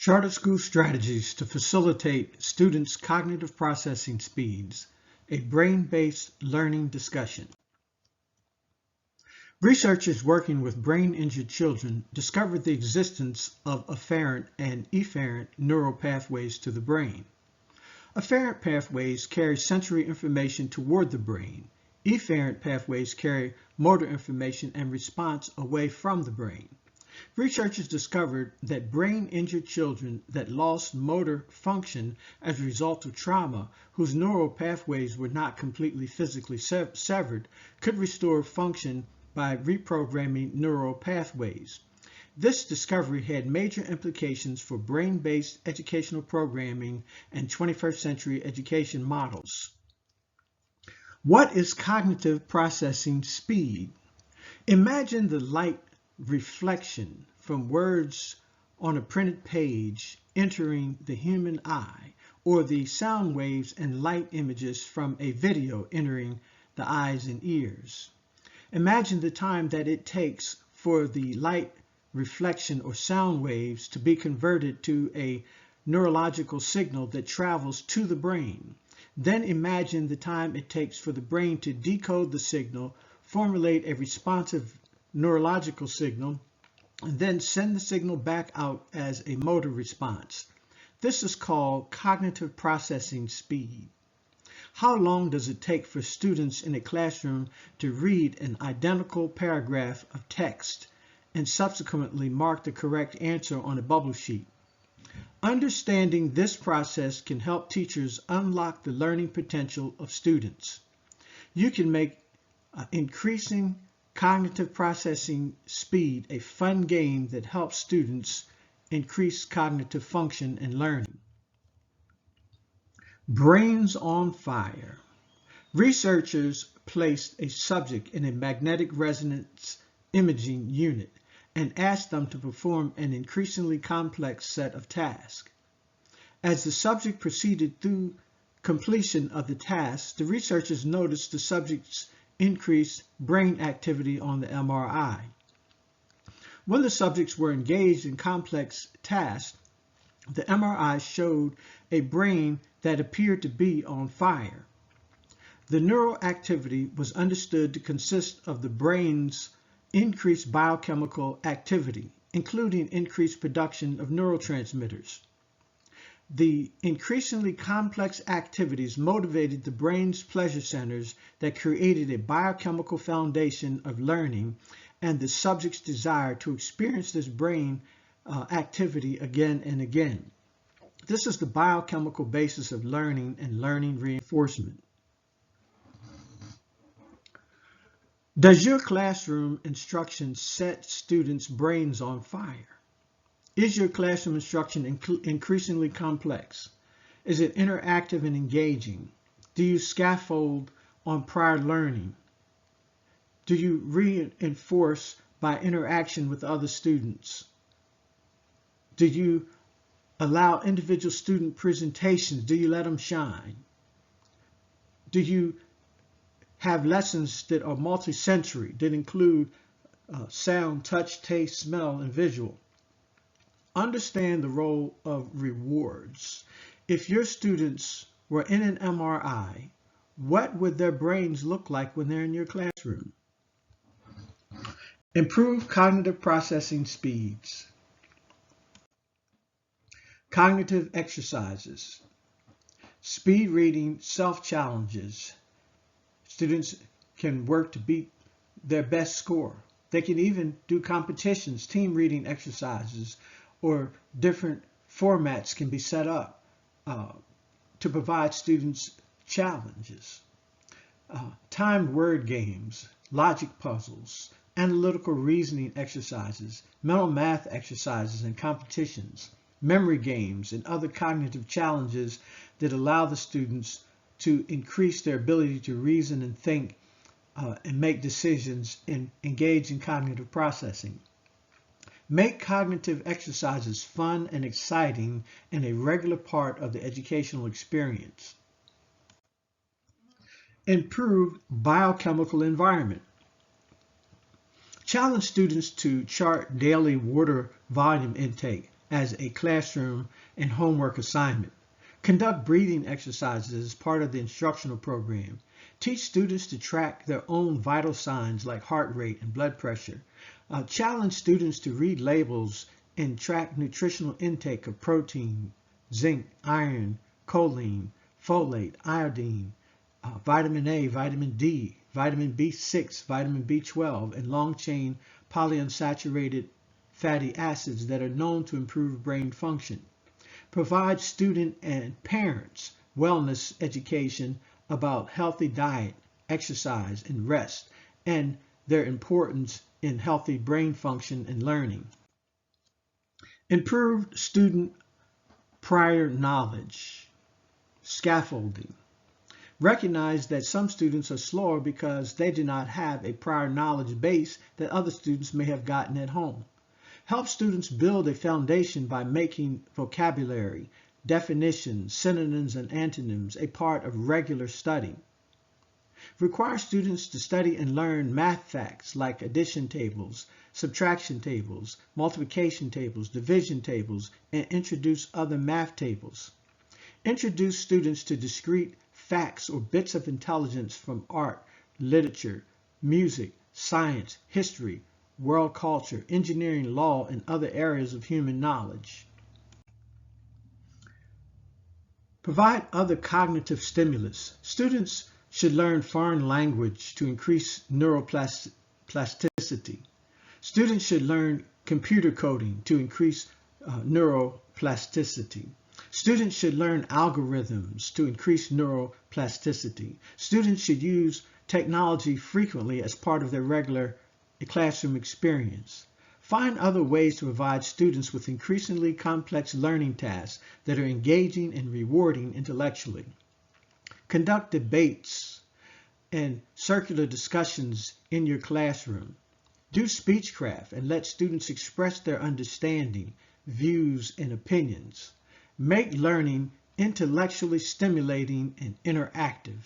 Charter school strategies to facilitate students' cognitive processing speeds, a brain-based learning discussion. Researchers working with brain-injured children discovered the existence of afferent and efferent neural pathways to the brain. Afferent pathways carry sensory information toward the brain. Efferent pathways carry motor information and response away from the brain. Researchers discovered that brain-injured children that lost motor function as a result of trauma, whose neural pathways were not completely physically severed, could restore function by reprogramming neural pathways. This discovery had major implications for brain-based educational programming and 21st century education models. What is cognitive processing speed? Imagine the light reflection from words on a printed page entering the human eye, or the sound waves and light images from a video entering the eyes and ears. Imagine the time that it takes for the light reflection or sound waves to be converted to a neurological signal that travels to the brain. Then imagine the time it takes for the brain to decode the signal, formulate a responsive neurological signal, and then send the signal back out as a motor response. This is called cognitive processing speed. How long does it take for students in a classroom to read an identical paragraph of text and subsequently mark the correct answer on a bubble sheet? Understanding this process can help teachers unlock the learning potential of students. You can make increasing cognitive processing speed a fun game that helps students increase cognitive function and learning. Brains on fire. Researchers placed a subject in a magnetic resonance imaging unit and asked them to perform an increasingly complex set of tasks. As the subject proceeded through completion of the task, the researchers noticed the subject's increased brain activity on the MRI. When the subjects were engaged in complex tasks, the MRI showed a brain that appeared to be on fire. The neural activity was understood to consist of the brain's increased biochemical activity, including increased production of neurotransmitters. The increasingly complex activities motivated the brain's pleasure centers that created a biochemical foundation of learning and the subject's desire to experience this brain activity again and again. This is the biochemical basis of learning and learning reinforcement. Does your classroom instruction set students' brains on fire? Is your classroom instruction increasingly complex? Is it interactive and engaging? Do you scaffold on prior learning? Do you reinforce by interaction with other students? Do you allow individual student presentations? Do you let them shine? Do you have lessons that are multi-sensory, that include sound, touch, taste, smell, and visual? Understand the role of rewards. If your students were in an MRI, what would their brains look like when they're in your classroom? Improve cognitive processing speeds. Cognitive exercises. Speed reading self-challenges. Students can work to beat their best score. They can even do competitions, team reading exercises, or different formats can be set up to provide students challenges. Timed word games, logic puzzles, analytical reasoning exercises, mental math exercises and competitions, memory games, and other cognitive challenges that allow the students to increase their ability to reason and think and make decisions and engage in cognitive processing. Make cognitive exercises fun and exciting and a regular part of the educational experience. Improve biochemical environment. Challenge students to chart daily water volume intake, as a classroom and homework assignment. Conduct breathing exercises as part of the instructional program. Teach students to track their own vital signs like heart rate and blood pressure. Challenge students to read labels and track nutritional intake of protein, zinc, iron, choline, folate, iodine, vitamin A, vitamin D, vitamin B6, vitamin B12, and long-chain polyunsaturated fatty acids that are known to improve brain function. Provide student and parents wellness education about healthy diet, exercise, and rest, and their importance in healthy brain function and learning. Improved student prior knowledge. Scaffolding. Recognize that some students are slower because they do not have a prior knowledge base that other students may have gotten at home. Help students build a foundation by making vocabulary, definitions, synonyms, and antonyms a part of regular study. Require students to study and learn math facts like addition tables, subtraction tables, multiplication tables, division tables, and introduce other math tables. Introduce students to discrete facts or bits of intelligence from art, literature, music, science, history, world culture, engineering, law, and other areas of human knowledge. Provide other cognitive stimulus. Students should learn foreign language to increase neuroplasticity. Students should learn computer coding to increase neuroplasticity. Students should learn algorithms to increase neuroplasticity. Students should use technology frequently as part of their regular classroom experience. Find other ways to provide students with increasingly complex learning tasks that are engaging and rewarding intellectually. Conduct debates and circular discussions in your classroom. Do speechcraft and let students express their understanding, views, and opinions. Make learning intellectually stimulating and interactive.